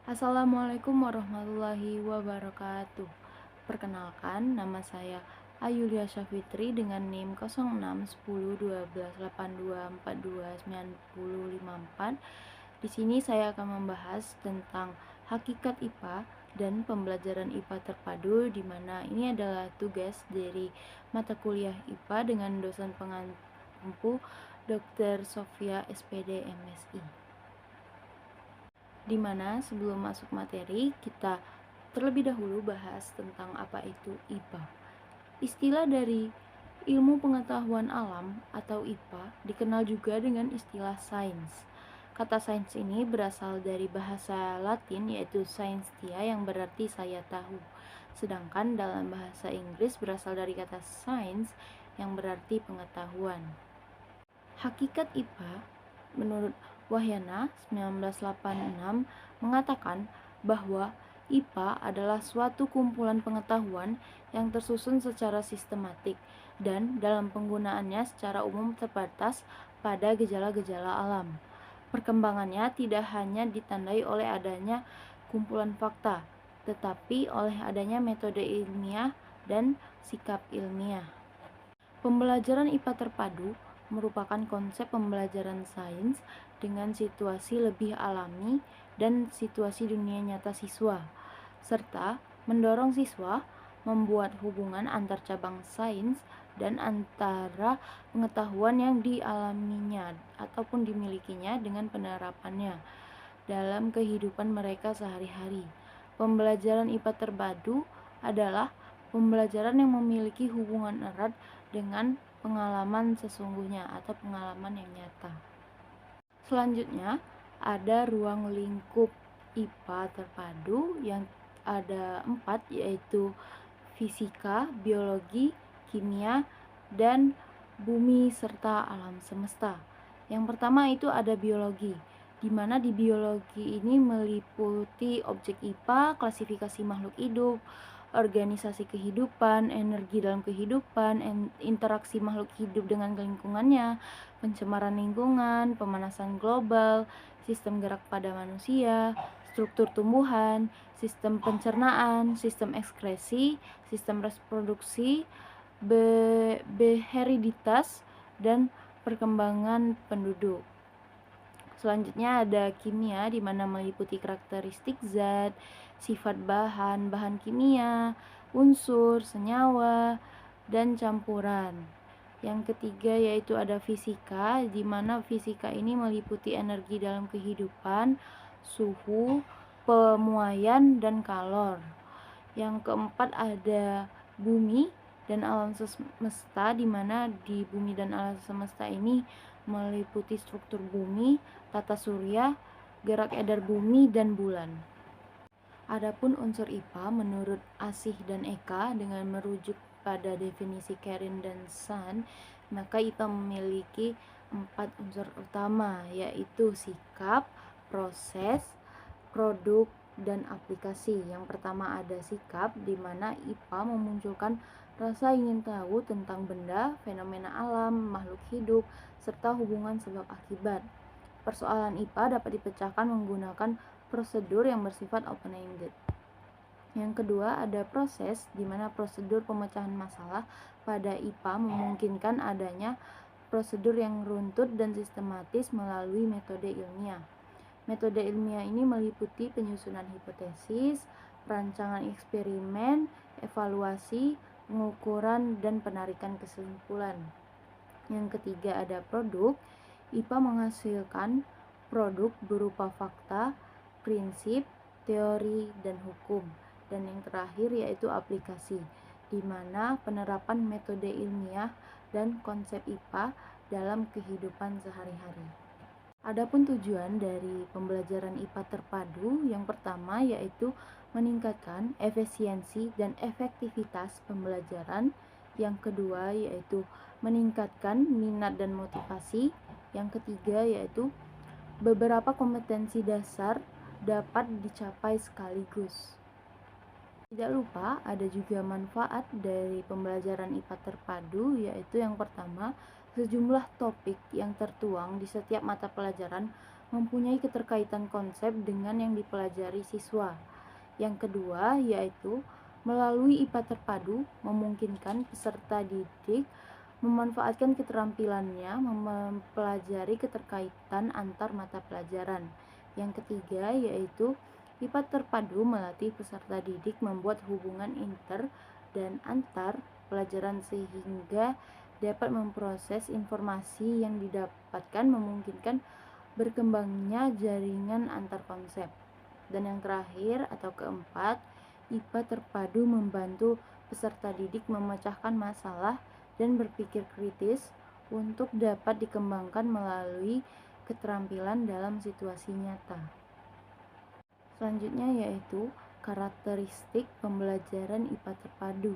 Assalamualaikum warahmatullahi wabarakatuh. Perkenalkan, nama saya Ayulia Syafitri dengan NIM 06101282429054. Di sini saya akan membahas tentang hakikat IPA dan pembelajaran IPA terpadu, di mana ini adalah tugas dari mata kuliah IPA dengan dosen pengampu Dr. Sofia SPD MSI. Dimana sebelum masuk materi, kita terlebih dahulu bahas tentang apa itu IPA. Istilah dari ilmu pengetahuan alam atau IPA dikenal juga dengan istilah sains. Kata sains ini berasal dari bahasa Latin yaitu scientia yang berarti saya tahu. Sedangkan dalam bahasa Inggris berasal dari kata science yang berarti pengetahuan. Hakikat IPA menurut Wahyana 1986 mengatakan bahwa IPA adalah suatu kumpulan pengetahuan yang tersusun secara sistematik dan dalam penggunaannya secara umum terbatas pada gejala-gejala alam. Perkembangannya tidak hanya ditandai oleh adanya kumpulan fakta, tetapi oleh adanya metode ilmiah dan sikap ilmiah. Pembelajaran IPA terpadu merupakan konsep pembelajaran sains dengan situasi lebih alami dan situasi dunia nyata siswa, serta mendorong siswa membuat hubungan antar cabang sains dan antara pengetahuan yang dialaminya ataupun dimilikinya dengan penerapannya dalam kehidupan mereka sehari-hari. Pembelajaran IPA terpadu adalah pembelajaran yang memiliki hubungan erat dengan pengalaman sesungguhnya atau pengalaman yang nyata. Selanjutnya, ada ruang lingkup IPA terpadu yang ada 4, yaitu fisika, biologi, kimia, dan bumi serta alam semesta. Yang pertama itu ada biologi, di mana di biologi ini meliputi objek IPA, klasifikasi makhluk hidup, organisasi kehidupan, energi dalam kehidupan, interaksi makhluk hidup dengan lingkungannya, pencemaran lingkungan, pemanasan global, sistem gerak pada manusia, struktur tumbuhan, sistem pencernaan, sistem ekskresi, sistem reproduksi, hereditas, dan perkembangan penduduk. Selanjutnya ada kimia, di mana meliputi karakteristik zat, sifat bahan, bahan kimia, unsur, senyawa, dan campuran. Yang ketiga yaitu ada fisika, di mana fisika ini meliputi energi dalam kehidupan, suhu, pemuaian, dan kalor. Yang keempat ada bumi dan alam semesta, di mana di bumi dan alam semesta ini meliputi struktur bumi, tata surya, gerak edar bumi, dan bulan. Adapun unsur IPA menurut Asih dan Eka dengan merujuk pada definisi Kerin dan Sun, maka IPA memiliki 4 unsur utama, yaitu sikap, proses, produk, dan aplikasi. Yang pertama ada sikap, di mana IPA memunculkan rasa ingin tahu tentang benda, fenomena alam, makhluk hidup, serta hubungan sebab akibat. Persoalan IPA dapat dipecahkan menggunakan prosedur yang bersifat open-ended. Yang kedua ada proses, di mana prosedur pemecahan masalah pada IPA memungkinkan adanya prosedur yang runtut dan sistematis melalui metode ilmiah. Metode ilmiah ini meliputi penyusunan hipotesis, perancangan eksperimen, evaluasi, pengukuran, dan penarikan kesimpulan. Yang ketiga ada produk. IPA menghasilkan produk berupa fakta, prinsip, teori, dan hukum. Dan yang terakhir yaitu aplikasi, di mana penerapan metode ilmiah dan konsep IPA dalam kehidupan sehari-hari. Adapun tujuan dari pembelajaran IPA terpadu yang pertama yaitu meningkatkan efisiensi dan efektivitas pembelajaran. Yang kedua yaitu meningkatkan minat dan motivasi. Yang ketiga yaitu beberapa kompetensi dasar dapat dicapai sekaligus. Tidak lupa ada juga manfaat dari pembelajaran IPA terpadu, yaitu yang pertama, sejumlah topik yang tertuang di setiap mata pelajaran mempunyai keterkaitan konsep dengan yang dipelajari siswa. Yang kedua yaitu melalui IPA terpadu memungkinkan peserta didik memanfaatkan keterampilannya mempelajari keterkaitan antar mata pelajaran. Yang ketiga yaitu IPA terpadu melatih peserta didik membuat hubungan inter dan antar pelajaran sehingga dapat memproses informasi yang didapatkan memungkinkan berkembangnya jaringan antar konsep. Dan yang terakhir atau keempat, IPA terpadu membantu peserta didik memecahkan masalah dan berpikir kritis untuk dapat dikembangkan melalui keterampilan dalam situasi nyata. Selanjutnya yaitu karakteristik pembelajaran IPA terpadu.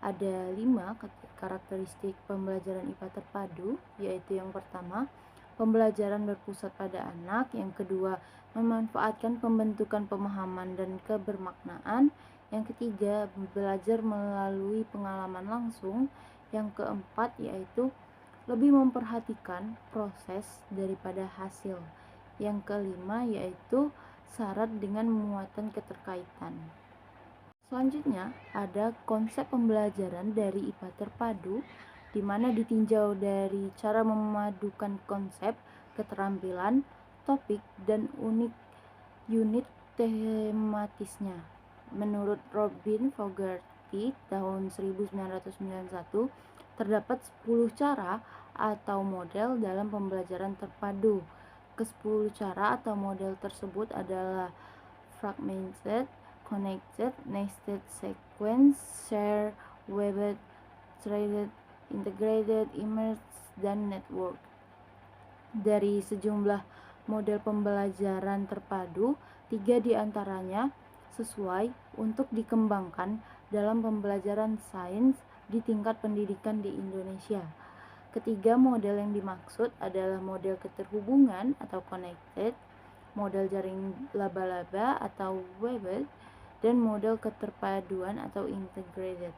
Ada 5 karakteristik pembelajaran IPA terpadu, yaitu yang pertama, pembelajaran berpusat pada anak. Yang kedua, memanfaatkan pembentukan pemahaman dan kebermaknaan. Yang ketiga, belajar melalui pengalaman langsung. Yang keempat, yaitu lebih memperhatikan proses daripada hasil. Yang kelima, yaitu syarat dengan muatan keterkaitan. Selanjutnya, ada konsep pembelajaran dari IPA terpadu, di mana ditinjau dari cara memadukan konsep, keterampilan, topik, dan unit tematisnya. Menurut Robin Fogarty tahun 1991, terdapat 10 cara atau model dalam pembelajaran terpadu. Ke-10 cara atau model tersebut adalah fragmented, connected, nested sequence, share, webbed, threaded, integrated, immersed, dan network. Dari sejumlah model pembelajaran terpadu, 3 diantaranya sesuai untuk dikembangkan dalam pembelajaran sains di tingkat pendidikan di Indonesia. Ketiga model yang dimaksud adalah model keterhubungan atau connected, model jaring laba-laba atau webbed, dan model keterpaduan atau integrated.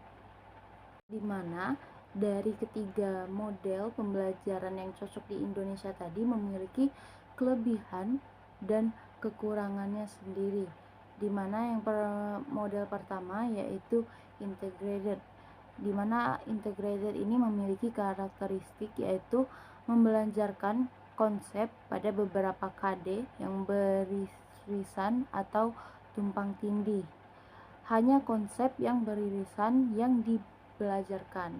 Di mana dari ketiga model pembelajaran yang cocok di Indonesia tadi memiliki kelebihan dan kekurangannya sendiri. Di mana yang model pertama yaitu integrated, di mana integrated ini memiliki karakteristik yaitu membelajarkan konsep pada beberapa KD yang beririsan atau tumpang tindih. Hanya konsep yang beririsan yang dibelajarkan.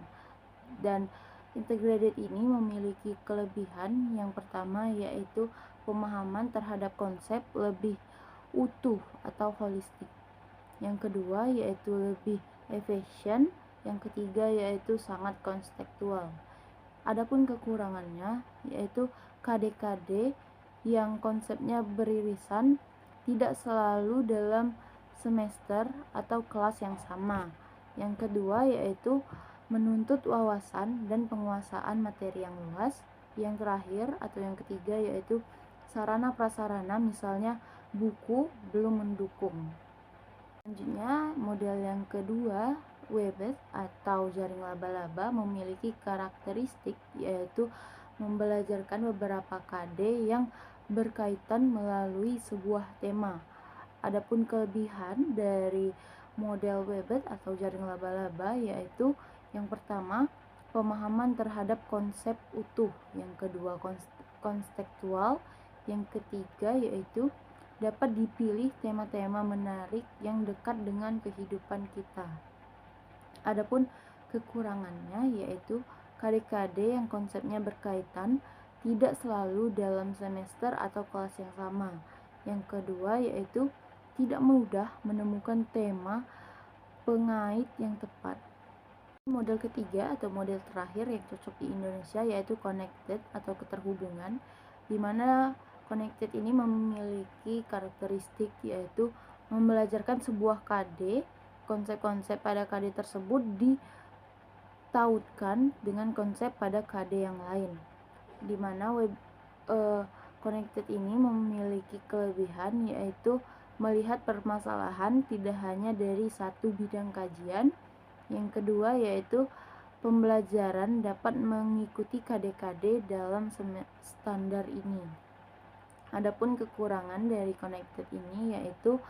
Dan integrated ini memiliki kelebihan yang pertama yaitu pemahaman terhadap konsep lebih utuh atau holistik. Yang kedua yaitu lebih efisien. Yang ketiga yaitu sangat konseptual. Adapun kekurangannya yaitu KD-KD yang konsepnya beririsan tidak selalu dalam semester atau kelas yang sama. Yang kedua yaitu menuntut wawasan dan penguasaan materi yang luas. Yang terakhir atau yang ketiga yaitu sarana prasarana misalnya buku belum mendukung. Selanjutnya model yang kedua, webbed atau jaring laba-laba memiliki karakteristik yaitu membelajarkan beberapa KD yang berkaitan melalui sebuah tema. Adapun kelebihan dari model webbed atau jaring laba-laba yaitu yang pertama, pemahaman terhadap konsep utuh. Yang kedua, konseptual. Yang ketiga yaitu dapat dipilih tema-tema menarik yang dekat dengan kehidupan kita. Adapun kekurangannya yaitu KD-KD yang konsepnya berkaitan tidak selalu dalam semester atau kelas yang sama. Yang kedua yaitu tidak mudah menemukan tema pengait yang tepat. Model ketiga atau model terakhir yang cocok di Indonesia yaitu connected atau keterhubungan, di mana connected ini memiliki karakteristik yaitu membelajarkan sebuah KD, konsep-konsep pada KD tersebut ditautkan dengan konsep pada KD yang lain. Di mana connected ini memiliki kelebihan yaitu melihat permasalahan tidak hanya dari satu bidang kajian. Yang kedua yaitu pembelajaran dapat mengikuti KD-KD dalam standar ini. Adapun kekurangan dari connected ini yaitu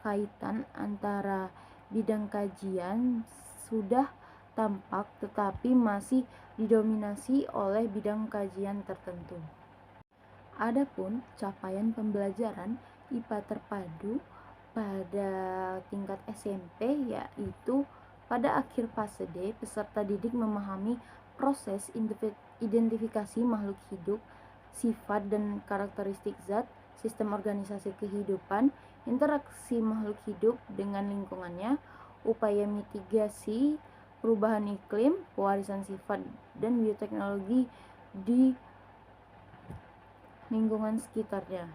kaitan antara bidang kajian sudah tampak tetapi masih didominasi oleh bidang kajian tertentu. Adapun capaian pembelajaran IPA terpadu pada tingkat SMP yaitu pada akhir fase D, peserta didik memahami proses identifikasi makhluk hidup, sifat dan karakteristik zat, sistem organisasi kehidupan, interaksi makhluk hidup dengan lingkungannya, upaya mitigasi perubahan iklim, pewarisan sifat, dan bioteknologi di lingkungan sekitarnya.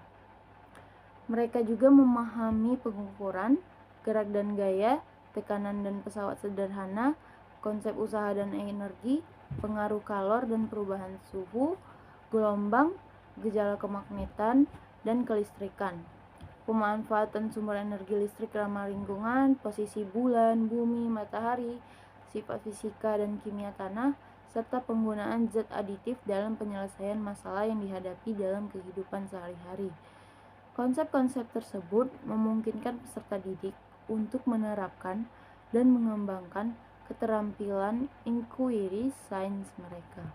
Mereka juga memahami pengukuran, gerak dan gaya, tekanan dan pesawat sederhana, konsep usaha dan energi, pengaruh kalor dan perubahan suhu, gelombang, gejala kemagnetan, dan kelistrikan. Pemanfaatan sumber energi listrik ramah lingkungan, posisi bulan, bumi, matahari, sifat fisika dan kimia tanah, serta penggunaan zat aditif dalam penyelesaian masalah yang dihadapi dalam kehidupan sehari-hari. Konsep-konsep tersebut memungkinkan peserta didik untuk menerapkan dan mengembangkan keterampilan inquiry science mereka.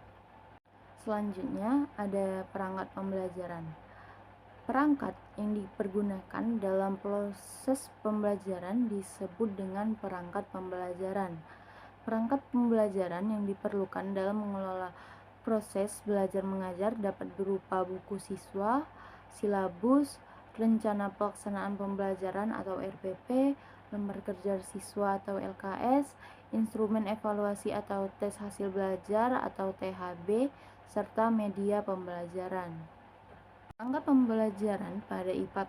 Selanjutnya ada perangkat pembelajaran. Perangkat yang dipergunakan dalam proses pembelajaran disebut dengan perangkat pembelajaran. Perangkat pembelajaran yang diperlukan dalam mengelola proses belajar mengajar dapat berupa buku siswa, silabus, rencana pelaksanaan pembelajaran atau RPP, lembar kerja siswa atau LKS, instrumen evaluasi atau tes hasil belajar atau THB, serta media pembelajaran. Perangkat pembelajaran pada IPA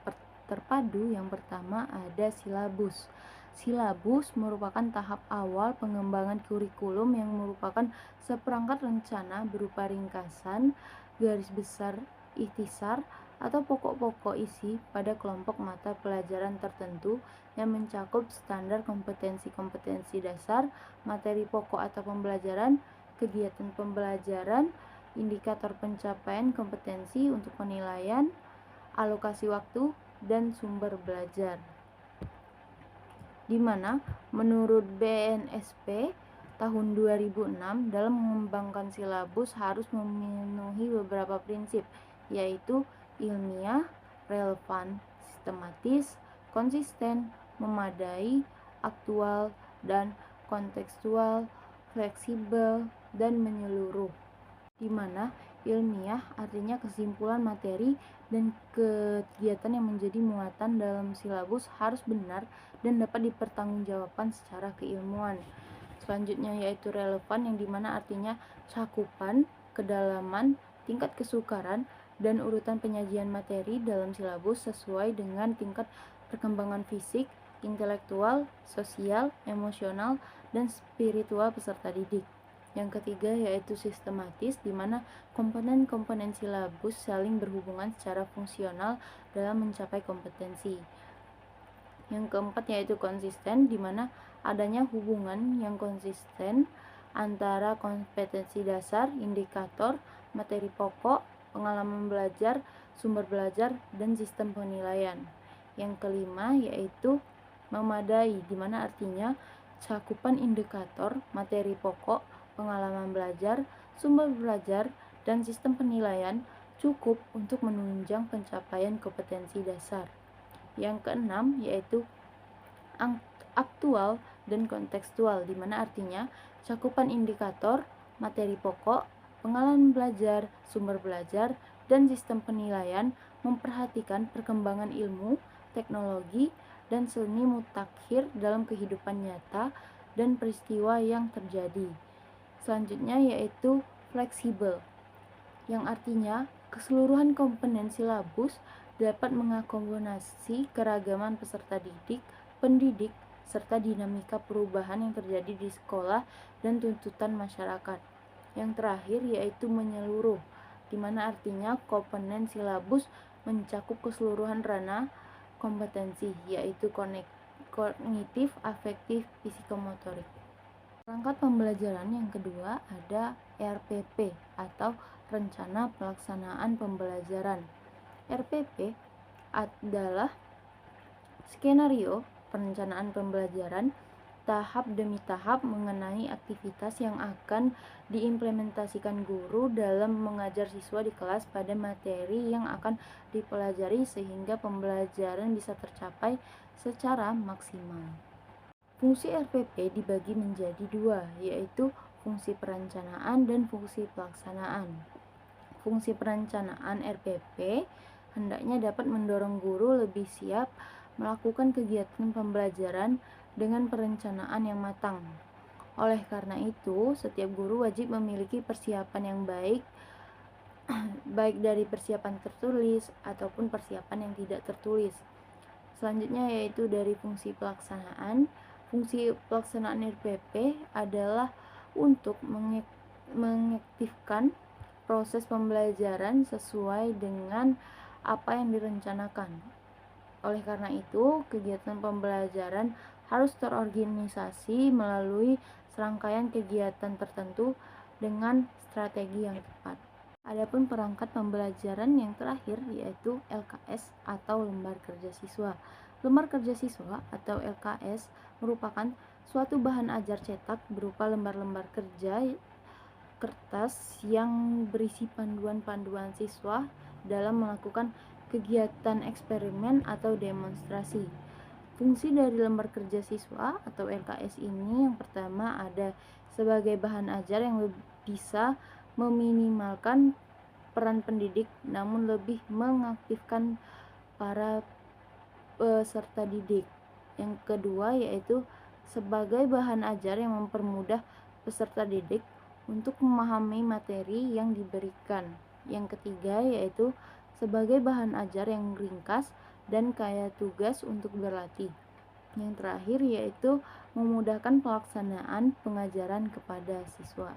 terpadu yang pertama ada silabus. Silabus merupakan tahap awal pengembangan kurikulum yang merupakan seperangkat rencana berupa ringkasan, garis besar, ikhtisar, atau pokok-pokok isi pada kelompok mata pelajaran tertentu yang mencakup standar kompetensi-kompetensi dasar, materi pokok atau pembelajaran, kegiatan pembelajaran, indikator pencapaian kompetensi untuk penilaian, alokasi waktu, dan sumber belajar. Di mana menurut BNSP tahun 2006 dalam mengembangkan silabus harus memenuhi beberapa prinsip, yaitu ilmiah, relevan, sistematis, konsisten, memadai, aktual, dan kontekstual, fleksibel, dan menyeluruh. Di mana ilmiah artinya kesimpulan materi dan kegiatan yang menjadi muatan dalam silabus harus benar dan dapat dipertanggungjawabkan secara keilmuan. Selanjutnya yaitu relevan yang dimana artinya cakupan, kedalaman, tingkat kesukaran, dan urutan penyajian materi dalam silabus sesuai dengan tingkat perkembangan fisik, intelektual, sosial, emosional, dan spiritual peserta didik. Yang ketiga yaitu sistematis, di mana komponen-komponen silabus saling berhubungan secara fungsional dalam mencapai kompetensi. Yang keempat yaitu konsisten, di mana adanya hubungan yang konsisten antara kompetensi dasar, indikator, materi pokok, pengalaman belajar, sumber belajar, dan sistem penilaian. Yang kelima yaitu memadai, di mana artinya cakupan indikator, materi pokok, pengalaman belajar, sumber belajar, dan sistem penilaian cukup untuk menunjang pencapaian kompetensi dasar. Yang keenam yaitu aktual dan kontekstual, di mana artinya cakupan indikator, materi pokok, pengalaman belajar, sumber belajar, dan sistem penilaian memperhatikan perkembangan ilmu, teknologi, dan seni mutakhir dalam kehidupan nyata dan peristiwa yang terjadi. Selanjutnya yaitu fleksibel, yang artinya keseluruhan komponen silabus dapat mengakomodasi keragaman peserta didik, pendidik, serta dinamika perubahan yang terjadi di sekolah dan tuntutan masyarakat. Yang terakhir yaitu menyeluruh, di mana artinya komponen silabus mencakup keseluruhan ranah kompetensi, yaitu kognitif, afektif, psikomotorik. Perangkat pembelajaran yang kedua ada RPP atau Rencana Pelaksanaan Pembelajaran. RPP adalah skenario perencanaan pembelajaran tahap demi tahap mengenai aktivitas yang akan diimplementasikan guru dalam mengajar siswa di kelas pada materi yang akan dipelajari sehingga pembelajaran bisa tercapai secara maksimal. Fungsi RPP dibagi menjadi dua, yaitu fungsi perencanaan dan fungsi pelaksanaan. Fungsi perencanaan RPP hendaknya dapat mendorong guru lebih siap melakukan kegiatan pembelajaran dengan perencanaan yang matang. Oleh karena itu, setiap guru wajib memiliki persiapan yang baik, baik dari persiapan tertulis ataupun persiapan yang tidak tertulis. Selanjutnya yaitu dari fungsi pelaksanaan. Fungsi pelaksanaan RPP adalah untuk mengaktifkan proses pembelajaran sesuai dengan apa yang direncanakan. Oleh karena itu, kegiatan pembelajaran harus terorganisasi melalui serangkaian kegiatan tertentu dengan strategi yang tepat. Adapun perangkat pembelajaran yang terakhir yaitu LKS atau lembar kerja siswa. Lembar kerja siswa atau LKS merupakan suatu bahan ajar cetak berupa lembar-lembar kerja kertas yang berisi panduan-panduan siswa dalam melakukan kegiatan eksperimen atau demonstrasi. Fungsi dari lembar kerja siswa atau LKS ini yang pertama ada sebagai bahan ajar yang bisa meminimalkan peran pendidik namun lebih mengaktifkan para peserta didik. Yang kedua yaitu sebagai bahan ajar yang mempermudah peserta didik untuk memahami materi yang diberikan. Yang ketiga yaitu sebagai bahan ajar yang ringkas dan kaya tugas untuk berlatih. Yang terakhir yaitu memudahkan pelaksanaan pengajaran kepada siswa.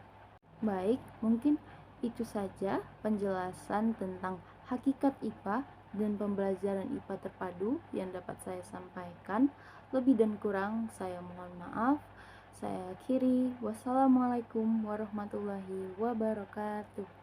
Baik, mungkin itu saja penjelasan tentang hakikat IPA dan pembelajaran IPA terpadu yang dapat saya sampaikan. Lebih dan kurang saya mohon maaf. Saya akhiri. Wassalamualaikum warahmatullahi wabarakatuh.